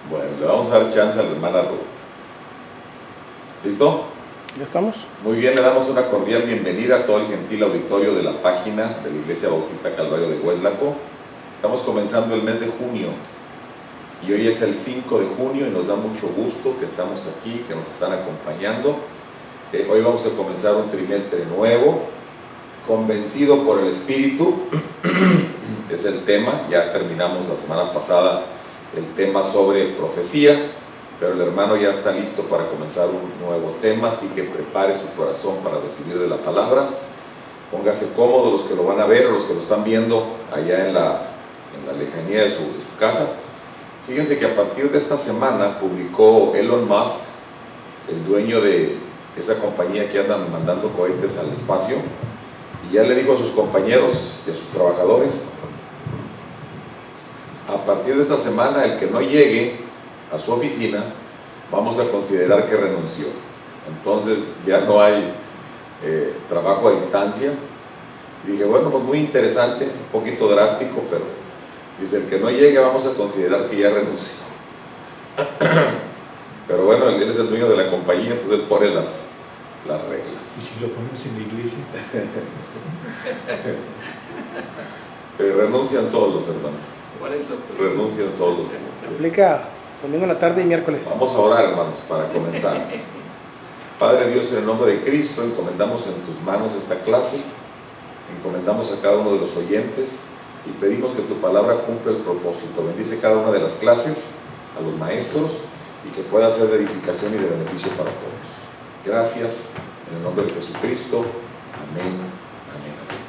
Bueno, le vamos a dar chance a la hermana Ruth. ¿Listo? ¿Ya estamos? Muy bien, le damos una cordial bienvenida a todo el gentil auditorio de la página de la Iglesia Bautista Calvario de Hueslaco. Estamos comenzando el mes de junio y hoy es el 5 de junio y nos da mucho gusto que estamos aquí, que nos están acompañando. Hoy vamos a comenzar un trimestre nuevo, convencido por el Espíritu, es el tema. Ya terminamos la semana pasada el tema sobre profecía, pero el hermano ya está listo para comenzar un nuevo tema, así que prepare su corazón para recibir de la palabra. Póngase cómodo los que lo van a ver o los que lo están viendo allá en la lejanía de su casa. Fíjense que a partir de esta semana publicó Elon Musk, el dueño de esa compañía que andan mandando cohetes al espacio, y ya le dijo a sus compañeros y a sus trabajadores: a partir de esta semana, el que no llegue a su oficina, vamos a considerar que renunció. Entonces ya no hay trabajo a distancia. Y dije, bueno, pues muy interesante, un poquito drástico, pero dice, el que no llegue vamos a considerar que ya renunció. Pero bueno, él es el dueño de la compañía, entonces pone las reglas. ¿Y si lo ponemos en la iglesia? Renuncian solos, hermano. Por eso. Renuncian solos. Aplica domingo en la tarde y miércoles. Vamos a orar, hermanos, para comenzar. Padre Dios, en el nombre de Cristo, encomendamos en tus manos esta clase, encomendamos a cada uno de los oyentes y pedimos que tu palabra cumpla el propósito. Bendice cada una de las clases, a los maestros, y que pueda ser de edificación y de beneficio para todos. Gracias, en el nombre de Jesucristo. Amén, amén, amén.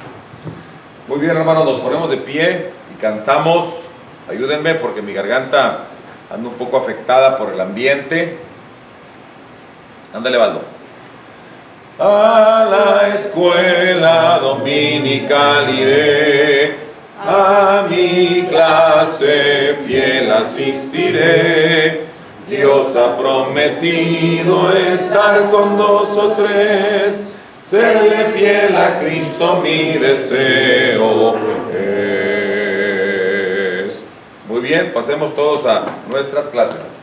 Muy bien, hermanos, nos ponemos de pie y cantamos. Ayúdenme porque mi garganta anda un poco afectada por el ambiente. Ándale, Valdo. A la escuela dominical iré, a mi clase fiel asistiré. Dios ha prometido estar con 2 o 3, serle fiel a Cristo mi deseo es. Muy bien, pasemos todos a nuestras clases.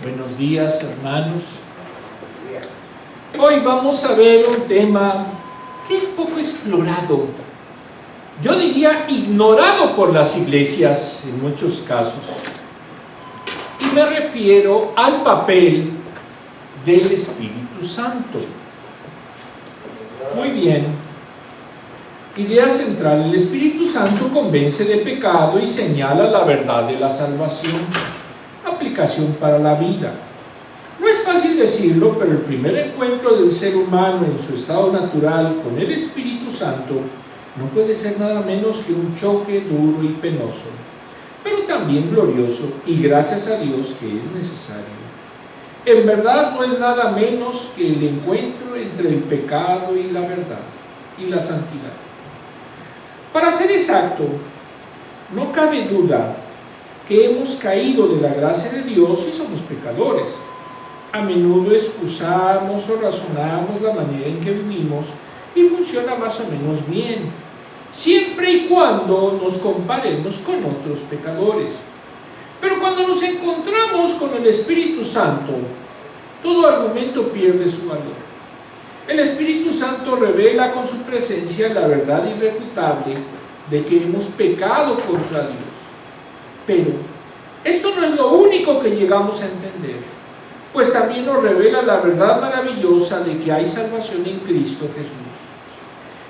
Buenos días, hermanos. Hoy vamos a ver un tema que es poco explorado. Yo diría ignorado por las iglesias en muchos casos. Y me refiero al papel del Espíritu Santo. Muy bien. Idea central: el Espíritu Santo convence de pecado y señala la verdad de la salvación. Aplicación para la vida. No es fácil decirlo, pero el primer encuentro del ser humano en su estado natural con el Espíritu Santo no puede ser nada menos que un choque duro y penoso, pero también glorioso, y gracias a Dios que es necesario. En verdad no es nada menos que el encuentro entre el pecado y la verdad, y la santidad. Para ser exacto, no cabe duda que hemos caído de la gracia de Dios y somos pecadores. A menudo excusamos o razonamos la manera en que vivimos y funciona más o menos bien, siempre y cuando nos comparemos con otros pecadores. Pero cuando nos encontramos con el Espíritu Santo, todo argumento pierde su valor. El Espíritu Santo revela con su presencia la verdad irrefutable de que hemos pecado contra Dios. Pero esto no es lo único que llegamos a entender, pues también nos revela la verdad maravillosa de que hay salvación en Cristo Jesús.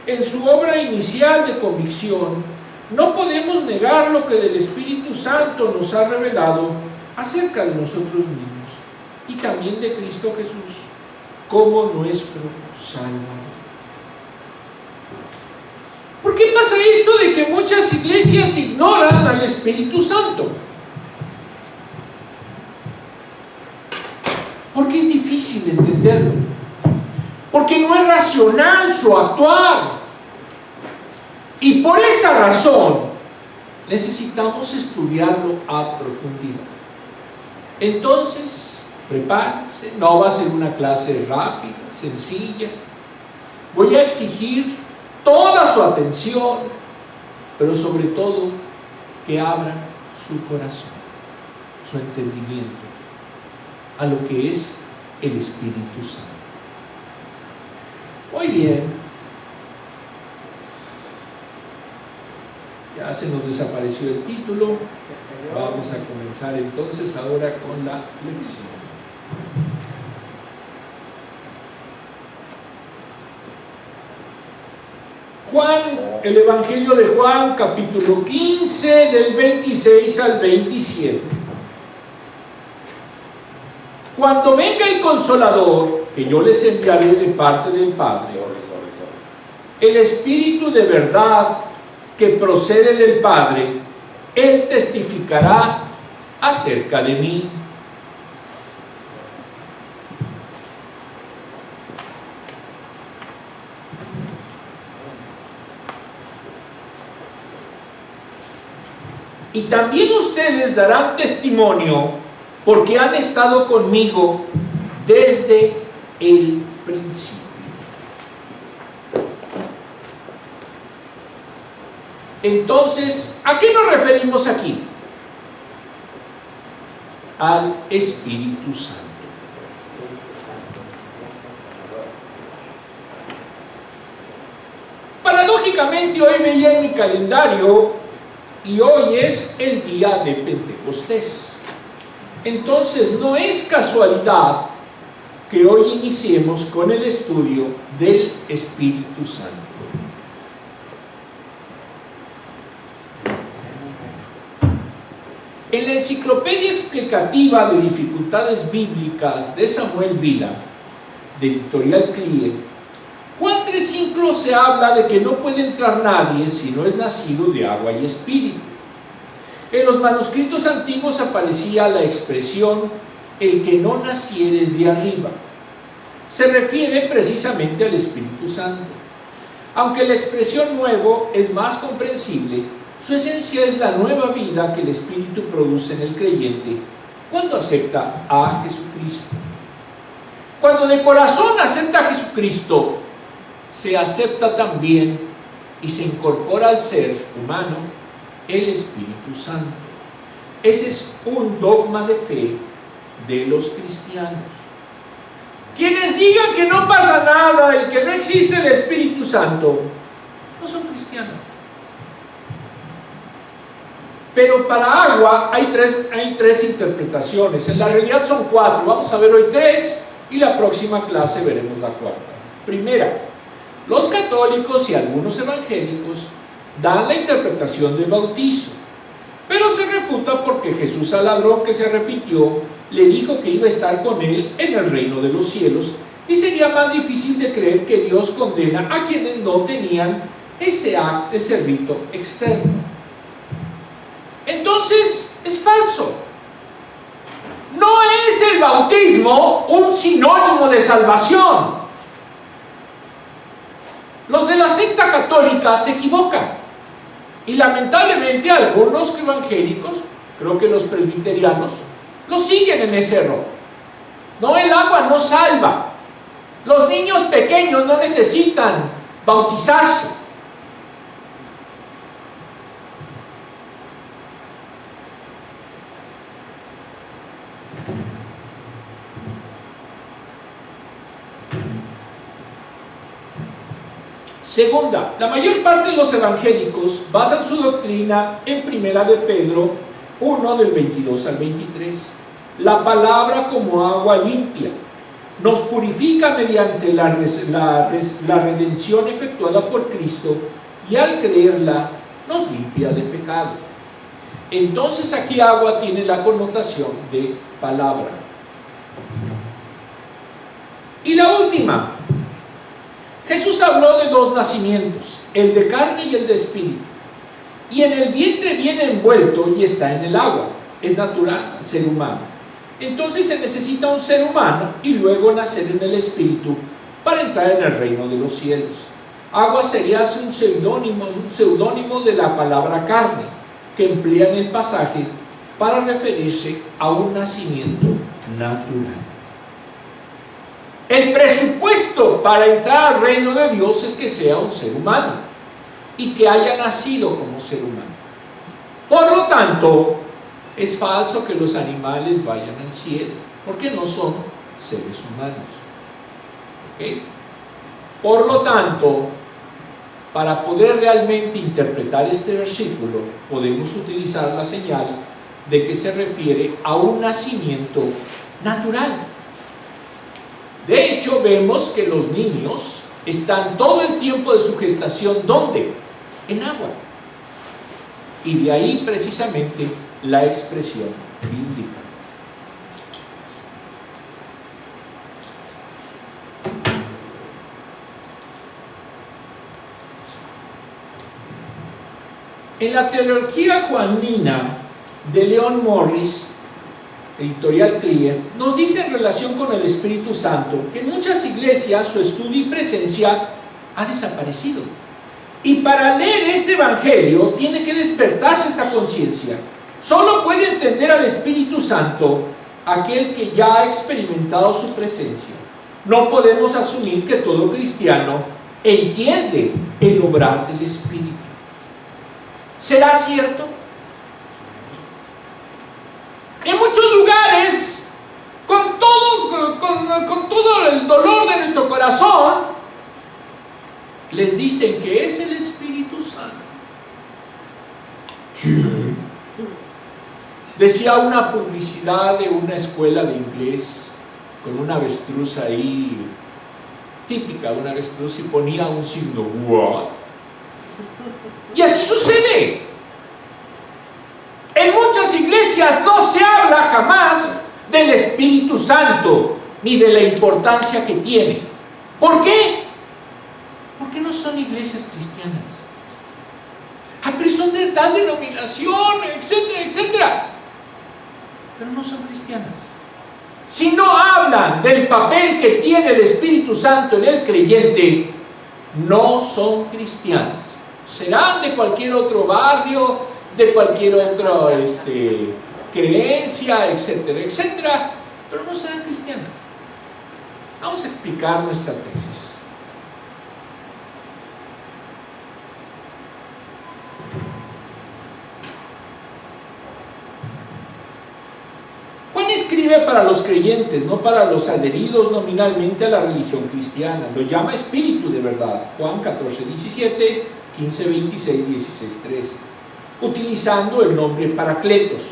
En su obra inicial de convicción, no podemos negar lo que del Espíritu Santo nos ha revelado acerca de nosotros mismos y también de Cristo Jesús como nuestro Salvador. ¿Por qué pasa esto de que muchas iglesias ignoran al Espíritu Santo? Porque es difícil entenderlo. Porque no es racional su actuar. Y por esa razón necesitamos estudiarlo a profundidad. Entonces, prepárense. No va a ser una clase rápida, sencilla. Voy a exigir toda su atención, pero sobre todo que abran su corazón, su entendimiento a lo que es el Espíritu Santo. Muy bien, ya se nos desapareció el título. Vamos a comenzar entonces ahora con la lección. Juan, el Evangelio de Juan, capítulo 15, del 26 al 27. Cuando venga el Consolador, que yo les enviaré de parte del Padre, el Espíritu de verdad que procede del Padre, Él testificará acerca de mí. Y también ustedes darán testimonio porque han estado conmigo desde el principio. Entonces, ¿a qué nos referimos aquí? Al Espíritu Santo. Paradójicamente, hoy veía en mi calendario y hoy es el día de Pentecostés. Entonces, no es casualidad que hoy iniciemos con el estudio del Espíritu Santo. En la Enciclopedia Explicativa de Dificultades Bíblicas de Samuel Vila, de Editorial Clie, Juan 3:5 se habla de que no puede entrar nadie si no es nacido de agua y espíritu. En los manuscritos antiguos aparecía la expresión el que no naciere de arriba. Se refiere precisamente al Espíritu Santo. Aunque la expresión nuevo es más comprensible, su esencia es la nueva vida que el Espíritu produce en el creyente cuando acepta a Jesucristo. Cuando de corazón acepta a Jesucristo, se acepta también y se incorpora al ser humano el Espíritu Santo. Ese es un dogma de fe de los cristianos. Quienes digan que no pasa nada y que no existe el Espíritu Santo, no son cristianos. Pero para agua hay tres interpretaciones. En la realidad son 4. Vamos a ver hoy 3 y la próxima clase veremos la 4. Primera, los católicos y algunos evangélicos dan la interpretación del bautizo, pero se refuta porque Jesús al ladrón que se arrepintió le dijo que iba a estar con él en el reino de los cielos y sería más difícil de creer que Dios condena a quienes no tenían ese rito externo. Entonces es falso. No es el bautismo un sinónimo de salvación. Los de la secta católica se equivocan y lamentablemente algunos evangélicos, creo que los presbiterianos, lo siguen en ese error. No, el agua no salva. Los niños pequeños no necesitan bautizarse. Segunda, la mayor parte de los evangélicos basan su doctrina en Primera de Pedro 1 del 22 al 23. La palabra como agua limpia nos purifica mediante la redención efectuada por Cristo y al creerla nos limpia de pecado. Entonces aquí agua tiene la connotación de palabra. Y la última, Jesús habló de 2 nacimientos, el de carne y el de espíritu. Y en el vientre viene envuelto y está en el agua, es natural, el ser humano. Entonces se necesita un ser humano y luego nacer en el espíritu para entrar en el reino de los cielos. Agua sería un seudónimo de la palabra carne, que emplea en el pasaje para referirse a un nacimiento natural. El presupuesto para entrar al reino de Dios es que sea un ser humano y que haya nacido como ser humano. Por lo tanto, es falso que los animales vayan al cielo, porque no son seres humanos. ¿Ok? Por lo tanto, para poder realmente interpretar este versículo, podemos utilizar la señal de que se refiere a un nacimiento natural. De hecho, vemos que los niños están todo el tiempo de su gestación, ¿dónde? En agua. Y de ahí precisamente la expresión bíblica. En la teología juanina de Leon Morris, editorial Clear, nos dice en relación con el Espíritu Santo que en muchas iglesias su estudio y presencia ha desaparecido. Y para leer este evangelio tiene que despertarse esta conciencia. Solo puede entender al Espíritu Santo aquel que ya ha experimentado su presencia. No podemos asumir que todo cristiano entiende el obrar del Espíritu. ¿Será cierto? En muchos lugares, con todo el dolor de nuestro corazón, les dicen que es el Espíritu Santo. ¿Quién? Decía una publicidad de una escuela de inglés con una avestruz ahí, típica de una avestruz, y ponía un signo "what". Y así sucede. En muchas iglesias no se habla jamás del Espíritu Santo ni de la importancia que tiene. ¿Por qué? Porque no son iglesias cristianas. Pero son de tal denominación, etcétera, etcétera. Pero no son cristianas. Si no hablan del papel que tiene el Espíritu Santo en el creyente, no son cristianas. Serán de cualquier otro barrio, de cualquier otra creencia, etcétera, etcétera, pero no serán cristianas. Vamos a explicar nuestra tesis. Juan escribe para los creyentes, no para los adheridos nominalmente a la religión cristiana. Lo llama espíritu de verdad. Juan 14, 17, 15, 26, 16, 13. Utilizando el nombre Paracletos.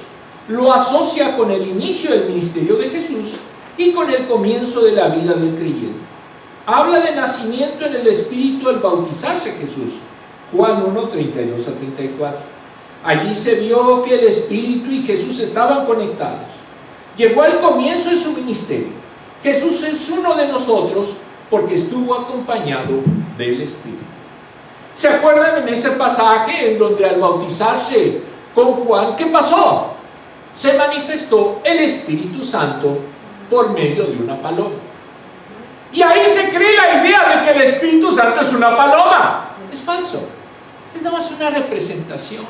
Lo asocia con el inicio del ministerio de Jesús y con el comienzo de la vida del creyente. Habla de nacimiento en el Espíritu al bautizarse Jesús. Juan 1, 32 a 34. Allí se vio que el Espíritu y Jesús estaban conectados. Llegó al comienzo de su ministerio. Jesús es uno de nosotros porque estuvo acompañado del Espíritu. ¿Se acuerdan en ese pasaje en donde al bautizarse con Juan, qué pasó? Se manifestó el Espíritu Santo por medio de una paloma. Y ahí se cree la idea de que el Espíritu Santo es una paloma. Es falso. Es nada más una representación.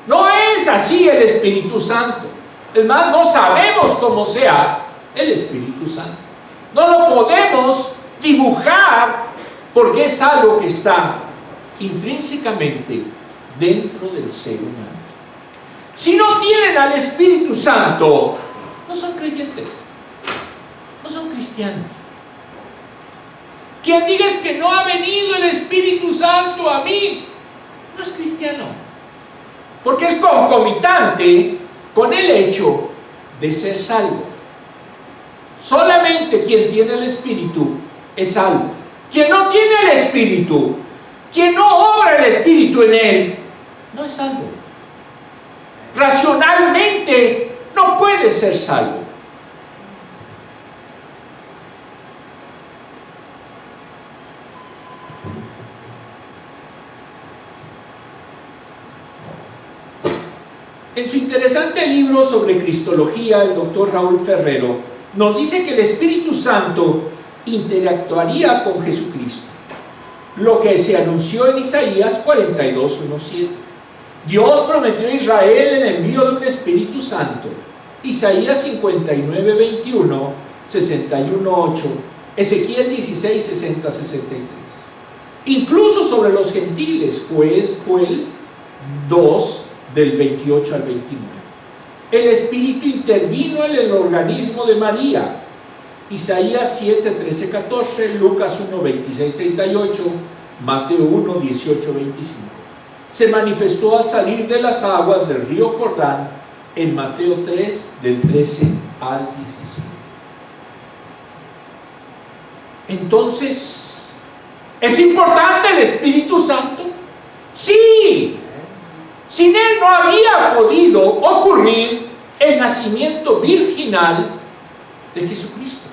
No es así el Espíritu Santo. Es más, no sabemos cómo sea el Espíritu Santo. No lo podemos dibujar porque es algo que está intrínsecamente dentro del ser humano. Si no tienen al Espíritu Santo, no son creyentes, no son cristianos. Quien diga es que no ha venido el Espíritu Santo a mí, no es cristiano, porque es concomitante con el hecho de ser salvo. Solamente quien tiene el Espíritu es salvo. Quien no tiene el Espíritu, quien no obra el Espíritu en él, no es salvo. Racionalmente no puede ser salvo. En su interesante libro sobre Cristología, el doctor Raúl Ferrero nos dice que el Espíritu Santo interactuaría con Jesucristo, lo que se anunció en Isaías 42, 1, 7. Dios prometió a Israel el envío de un Espíritu Santo. Isaías 59, 21, 61, 8, Ezequiel 16, 60, 63. Incluso sobre los gentiles, Joel 2, del 28 al 29. El Espíritu intervino en el organismo de María. Isaías 7, 13, 14, Lucas 1, 26, 38, Mateo 1, 18, 25. Se manifestó al salir de las aguas del río Jordán en Mateo 3, del 13 al 17. Entonces, ¿es importante el Espíritu Santo? Sí. Sin él no había podido ocurrir el nacimiento virginal de Jesucristo.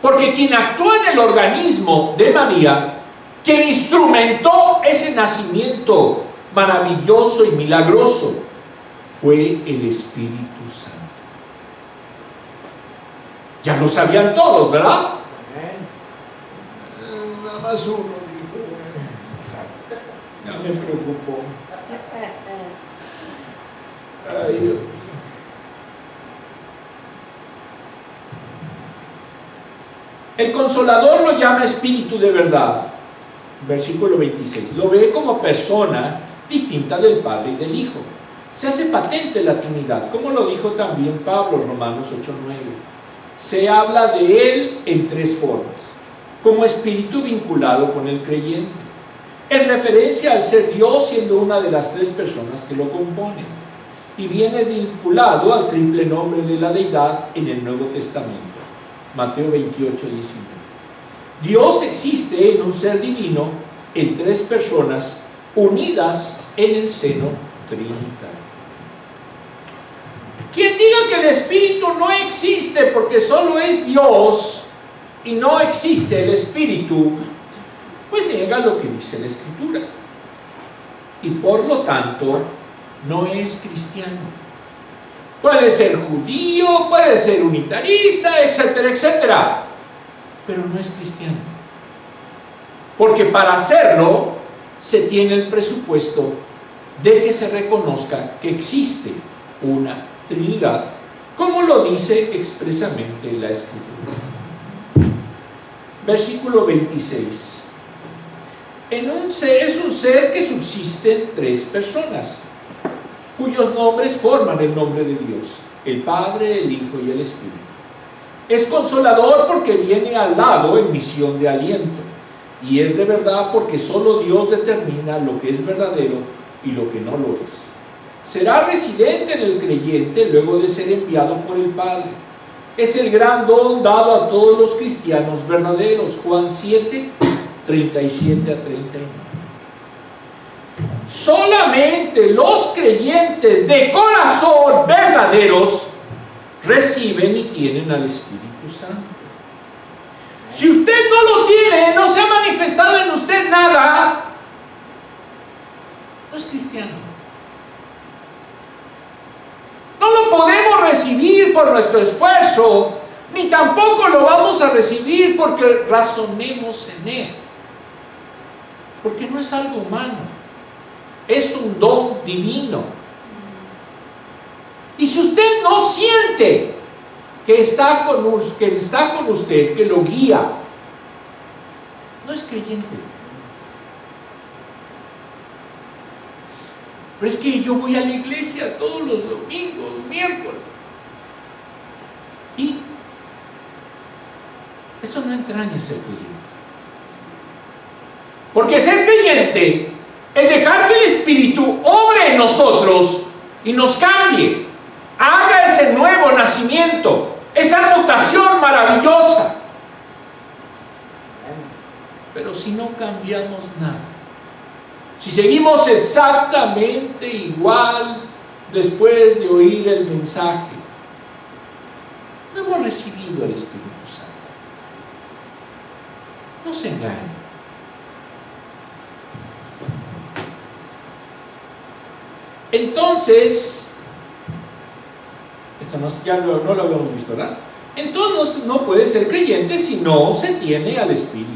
Porque quien actuó en el organismo de María, quien instrumentó ese nacimiento maravilloso y milagroso, fue el Espíritu Santo. Ya lo sabían todos, ¿verdad? Nada más uno dijo, ya me preocupó. Ay, Dios mío. El Consolador lo llama Espíritu de verdad. Versículo 26. Lo ve como persona distinta del Padre y del Hijo. Se hace patente la Trinidad, como lo dijo también Pablo, Romanos 8:9. Se habla de Él en tres formas: como Espíritu vinculado con el creyente, en referencia al ser Dios siendo una de las tres personas que lo componen, y viene vinculado al triple nombre de la deidad en el Nuevo Testamento. Mateo 28, 19. Dios existe en un ser divino en tres personas unidas en el seno trinitario. Quien diga que el Espíritu no existe porque solo es Dios y no existe el Espíritu, pues niega lo que dice la Escritura y por lo tanto no es cristiano. Puede ser judío, puede ser unitarista, etcétera, etcétera, pero no es cristiano. Porque para hacerlo se tiene el presupuesto de que se reconozca que existe una Trinidad, como lo dice expresamente la Escritura. Versículo 26. Es un ser que subsiste en tres personas, cuyos nombres forman el nombre de Dios: el Padre, el Hijo y el Espíritu. Es consolador porque viene al lado en misión de aliento, y es de verdad porque solo Dios determina lo que es verdadero y lo que no lo es. Será residente en el creyente luego de ser enviado por el Padre. Es el gran don dado a todos los cristianos verdaderos. Juan 7, 37 a 39. Solamente los creyentes de corazón verdaderos reciben y tienen al Espíritu Santo. Si usted no lo tiene, no se ha manifestado en usted nada, no es cristiano. No lo podemos recibir por nuestro esfuerzo, ni tampoco lo vamos a recibir porque razonemos en él, porque no es algo humano, es un don divino. Y si usted no siente que está con usted, que lo guía, no es creyente. Pero es que yo voy a la iglesia todos los domingos, miércoles, y eso no entraña ser creyente. Porque ser creyente es dejar que el Espíritu obre en nosotros y nos cambie, haga ese nuevo nacimiento, esa mutación maravillosa. Pero si no cambiamos nada, si seguimos exactamente igual después de oír el mensaje, no hemos recibido el Espíritu Santo. No se engañen. Entonces, esto ya no lo habíamos visto, ¿verdad? Entonces no puede ser creyente si no se tiene al Espíritu.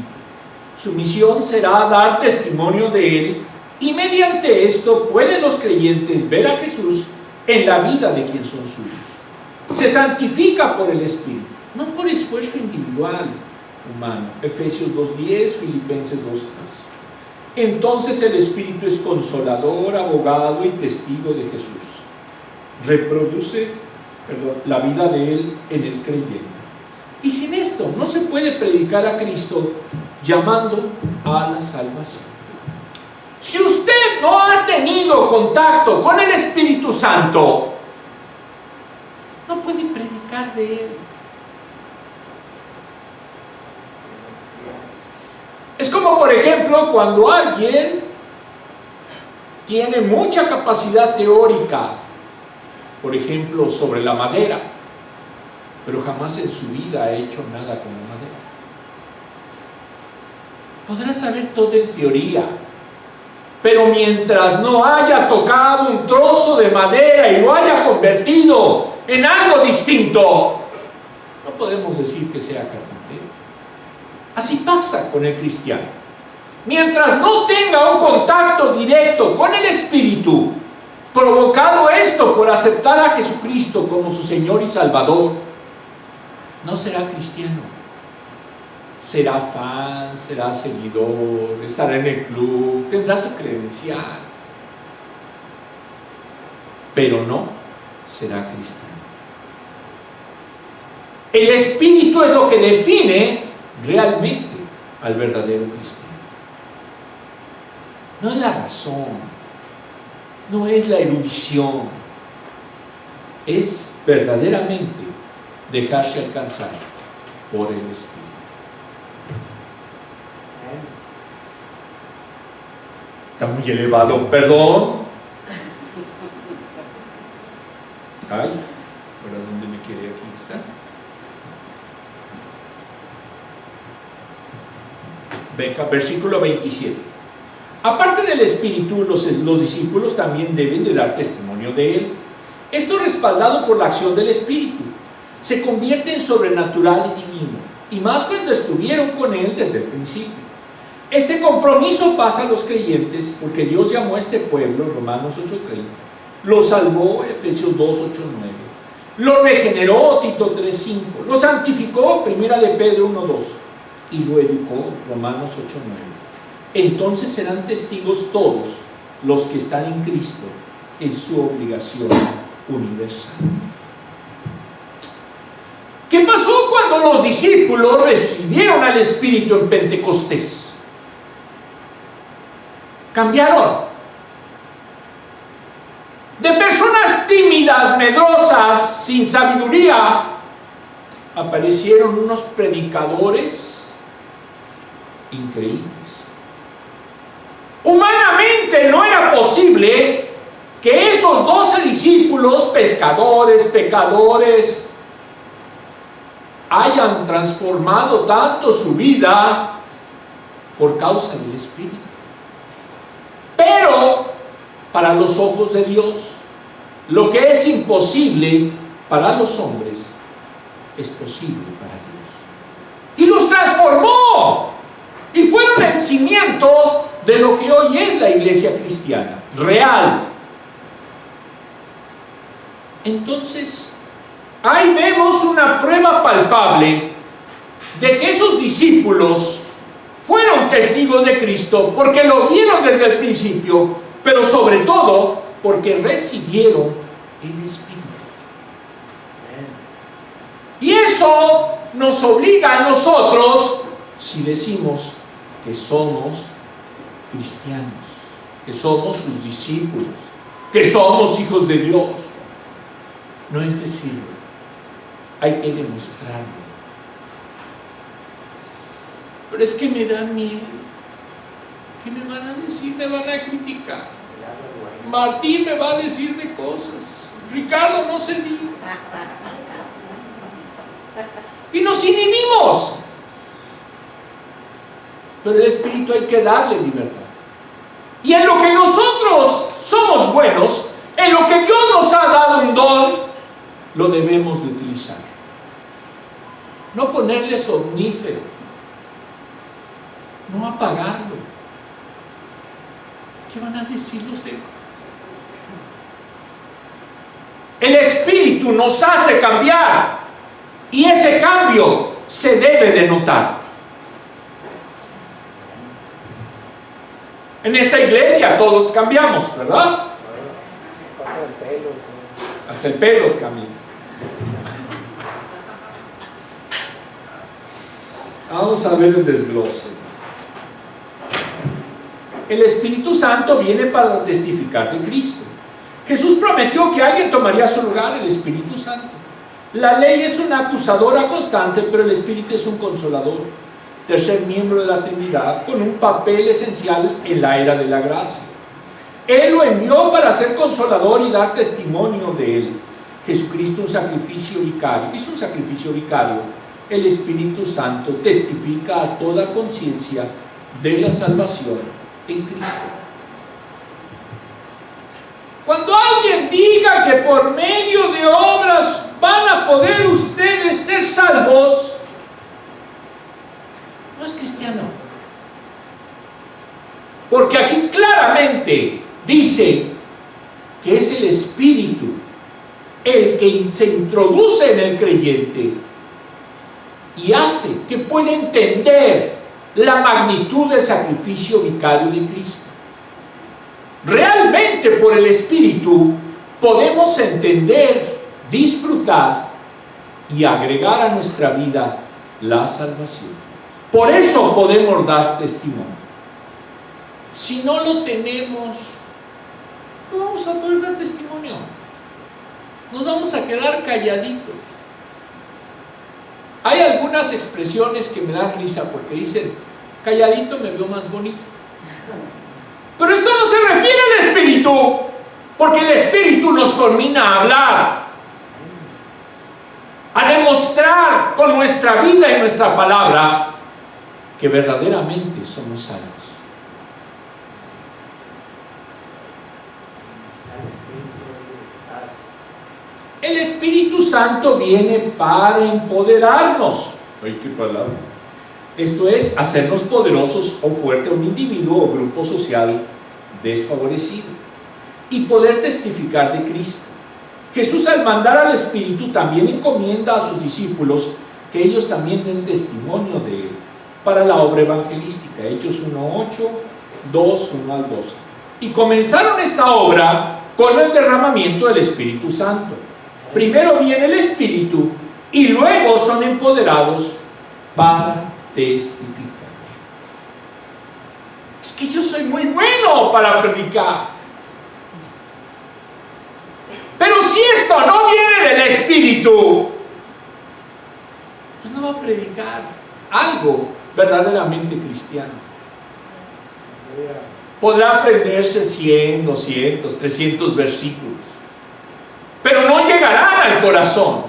Su misión será dar testimonio de Él, y mediante esto pueden los creyentes ver a Jesús en la vida de quien son suyos. Se santifica por el Espíritu, no por esfuerzo individual humano. Efesios 2:10, Filipenses 2:3. entonces el Espíritu es consolador, abogado y testigo de Jesús. Reproduce la vida de Él en el creyente. Y sin esto no se puede predicar a Cristo llamando a la salvación. Si usted no ha tenido contacto con el Espíritu Santo, no puede predicar de Él. Es como, por ejemplo, cuando alguien tiene mucha capacidad teórica, por ejemplo, sobre la madera, pero jamás en su vida ha hecho nada con la madera. Podrá saber todo en teoría, pero mientras no haya tocado un trozo de madera y lo haya convertido en algo distinto, no podemos decir que sea carpintero. Así pasa con el cristiano. Mientras no tenga un contacto directo con el Espíritu, provocado esto por aceptar a Jesucristo como su Señor y Salvador, no será cristiano. Será fan, será seguidor, estará en el club, tendrá su credencial, pero no será cristiano. El Espíritu es lo que define realmente al verdadero cristiano. No es la razón, no es la erudición, es verdaderamente dejarse alcanzar por el Espíritu. Está muy elevado, perdón. Ay, ¿para dónde me quiere? Aquí está. Venga, versículo 27. Aparte del Espíritu, los discípulos también deben de dar testimonio de Él. Esto respaldado por la acción del Espíritu. Se convierte en sobrenatural y divino, y más cuando estuvieron con Él desde el principio. Este compromiso pasa a los creyentes porque Dios llamó a este pueblo, Romanos 8:30, lo salvó, Efesios 2:8-9, lo regeneró, Tito 3:5, lo santificó, Primera de Pedro 1:2, y lo educó, Romanos 8:9. Entonces serán testigos todos los que están en Cristo en su obligación universal. ¿Qué pasó cuando los discípulos recibieron al Espíritu en Pentecostés? Cambiaron. De personas tímidas, medrosas, sin sabiduría, aparecieron unos predicadores increíbles. Humanamente no era posible que esos 12 discípulos, pescadores, pecadores, hayan transformado tanto su vida por causa del Espíritu. Pero para los ojos de Dios, lo que es imposible para los hombres es posible para Dios. Y los transformó. Y fueron el cimiento de lo que hoy es la iglesia cristiana, real. Entonces, ahí vemos una prueba palpable de que esos discípulos fueron testigos de Cristo porque lo vieron desde el principio, pero sobre todo porque recibieron el Espíritu. Y eso nos obliga a nosotros, si decimos que somos cristianos, que somos sus discípulos, que somos hijos de Dios. No es decirlo, hay que demostrarlo. Pero es que me da miedo. ¿Qué me van a decir? Me van a criticar. Martín me va a decir de cosas. Ricardo no se diga. Y nos inhibimos. Pero el Espíritu hay que darle libertad. Y en lo que nosotros somos buenos, en lo que Dios nos ha dado un don, lo debemos de utilizar. No ponerle somnífero. No apagarlo. ¿Qué van a decir los demás? El Espíritu nos hace cambiar y ese cambio se debe de notar. En esta iglesia todos cambiamos, ¿verdad? Hasta el pelo cambia. Vamos a ver el desglose. El Espíritu Santo viene para testificar de Cristo. Jesús prometió que alguien tomaría su lugar, el Espíritu Santo. La ley es una acusadora constante, pero el Espíritu es un consolador. Tercer miembro de la Trinidad, con un papel esencial en la era de la gracia. Él lo envió para ser consolador y dar testimonio de Él. Jesucristo, un sacrificio vicario, hizo un sacrificio vicario. El Espíritu Santo testifica a toda conciencia de la salvación en Cristo. Cuando alguien diga que por medio de obras van a poder ustedes ser salvos, no es cristiano. Porque aquí claramente dice que es el Espíritu el que se introduce en el creyente y hace que pueda entender la magnitud del sacrificio vicario de Cristo. Realmente por el Espíritu podemos entender, disfrutar y agregar a nuestra vida la salvación. Por eso podemos dar testimonio. Si no lo tenemos, no vamos a poder dar testimonio. Nos vamos a quedar calladitos. Hay algunas expresiones que me dan risa porque dicen, calladito me veo más bonito. Pero esto no se refiere al Espíritu, porque el Espíritu nos conmina a hablar, a demostrar con nuestra vida y nuestra palabra que verdaderamente somos salvos. El Espíritu Santo viene para empoderarnos. ¡Ay, qué palabra! Esto es, hacernos poderosos o fuertes a un individuo o grupo social desfavorecido y poder testificar de Cristo. Jesús, al mandar al Espíritu, también encomienda a sus discípulos que ellos también den testimonio de Él para la obra evangelística. Hechos 1:8, 2, 1 al 12. Y comenzaron esta obra con el derramamiento del Espíritu Santo. Primero viene el Espíritu y luego son empoderados para testificar. Es que yo soy muy bueno para predicar. Pero si esto no viene del Espíritu, pues no va a predicar algo verdaderamente cristiano. Podrá aprenderse 100, 200, 300 versículos, pero no llegarán al corazón,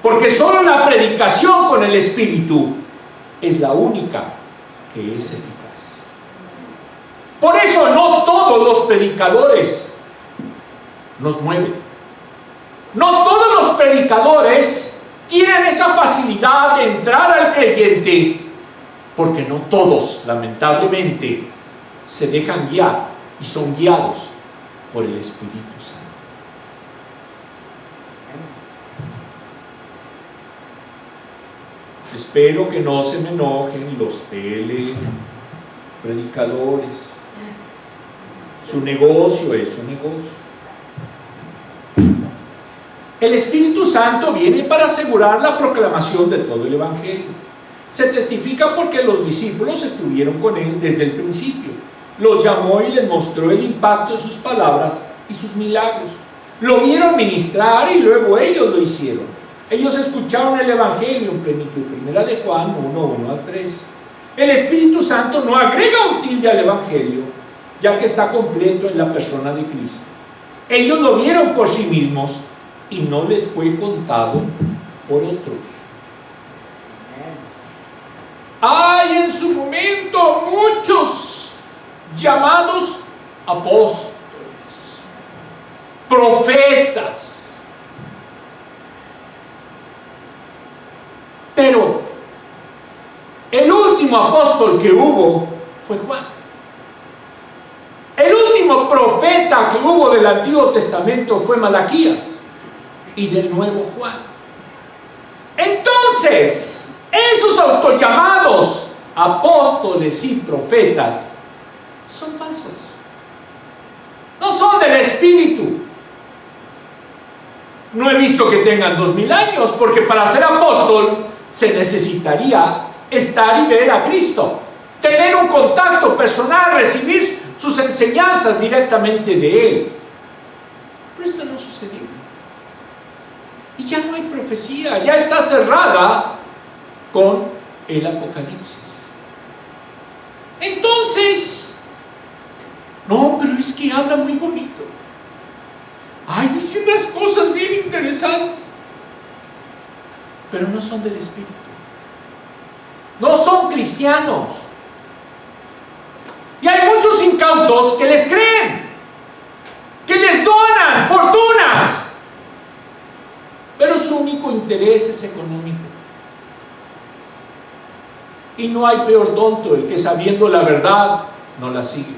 porque solo la predicación con el Espíritu es la única que es eficaz. Por eso no todos los predicadores nos mueven. No todos los predicadores tienen esa facilidad de entrar al creyente, porque no todos, lamentablemente, se dejan guiar y son guiados por el Espíritu Santo. Espero que no se me enojen los telepredicadores. Su negocio es un negocio. El Espíritu Santo viene para asegurar la proclamación de todo el Evangelio. Se testifica porque los discípulos estuvieron con Él desde el principio. Los llamó y les mostró el impacto de sus palabras y sus milagros. Lo vieron ministrar y luego ellos lo hicieron. Ellos escucharon el Evangelio en plenitud. Primera de Juan 1, 1-3. El Espíritu Santo no agrega un tilde al Evangelio, ya que está completo en la persona de Cristo. Ellos lo vieron por sí mismos y no les fue contado por otros. Hay en su momento muchos llamados apóstoles, profetas, pero el último apóstol que hubo fue Juan. El último profeta que hubo del Antiguo Testamento fue Malaquías y del Nuevo Juan. Entonces, esos autollamados apóstoles y profetas son falsas. No son del Espíritu. No he visto que tengan 2000 años, porque para ser apóstol se necesitaría estar y ver a Cristo, tener un contacto personal, recibir sus enseñanzas directamente de Él. Pero esto no sucedió. Y ya no hay profecía, ya está cerrada con el Apocalipsis. Entonces, no, pero es que habla muy bonito. Ay, dice unas cosas bien interesantes, pero no son del Espíritu. No son cristianos. Y hay muchos incautos que les creen, que les donan fortunas, pero su único interés es económico. Y no hay peor tonto el que sabiendo la verdad no la sigue.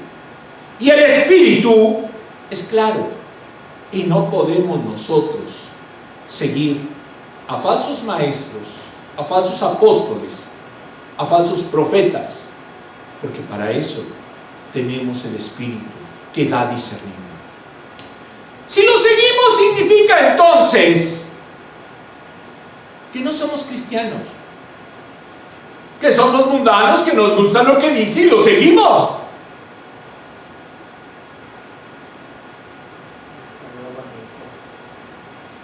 Y el Espíritu es claro, y no podemos nosotros seguir a falsos maestros, a falsos apóstoles, a falsos profetas, porque para eso tenemos el Espíritu que da discernimiento. Si lo seguimos, significa entonces que no somos cristianos, que somos mundanos, que nos gusta lo que dice y lo seguimos.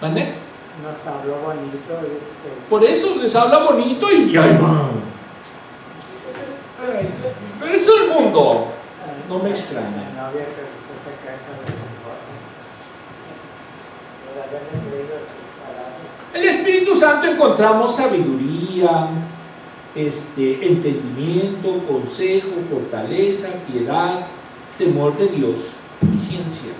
¿Mande? Nos habló bonito. Por eso les habla bonito y ahí va. Pero eso es el mundo. No me extraña. No había que después se cae de los. El Espíritu Santo encontramos sabiduría, entendimiento, consejo, fortaleza, piedad, temor de Dios y ciencia.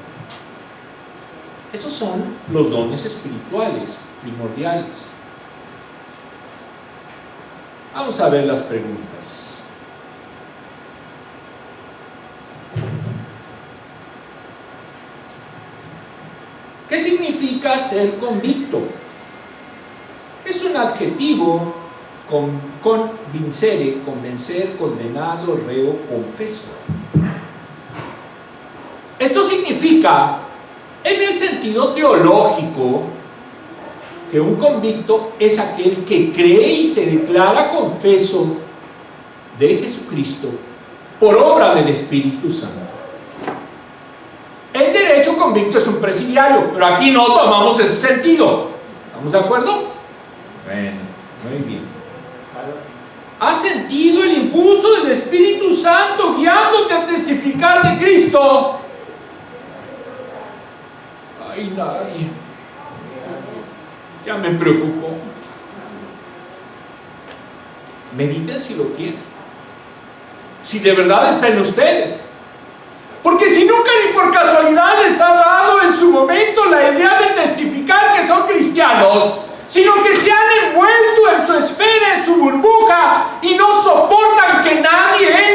Esos son los dones espirituales primordiales. Vamos a ver las preguntas. ¿Qué significa ser convicto? Es un adjetivo convincere, convencer, condenado, reo, confeso. Esto significa, en el sentido teológico, que un convicto es aquel que cree y se declara confeso de Jesucristo por obra del Espíritu Santo. En derecho, convicto es un presidiario, pero aquí no tomamos ese sentido. ¿Estamos de acuerdo? Bueno, muy bien. ¿Has sentido el impulso del Espíritu Santo guiándote a testificar de Cristo? Ay, nadie. Ya me preocupó. Mediten si lo quieren. Si de verdad está en ustedes. Porque si nunca ni por casualidad les ha dado en su momento la idea de testificar que son cristianos, sino que se han envuelto en su esfera, en su burbuja, y no soportan que nadie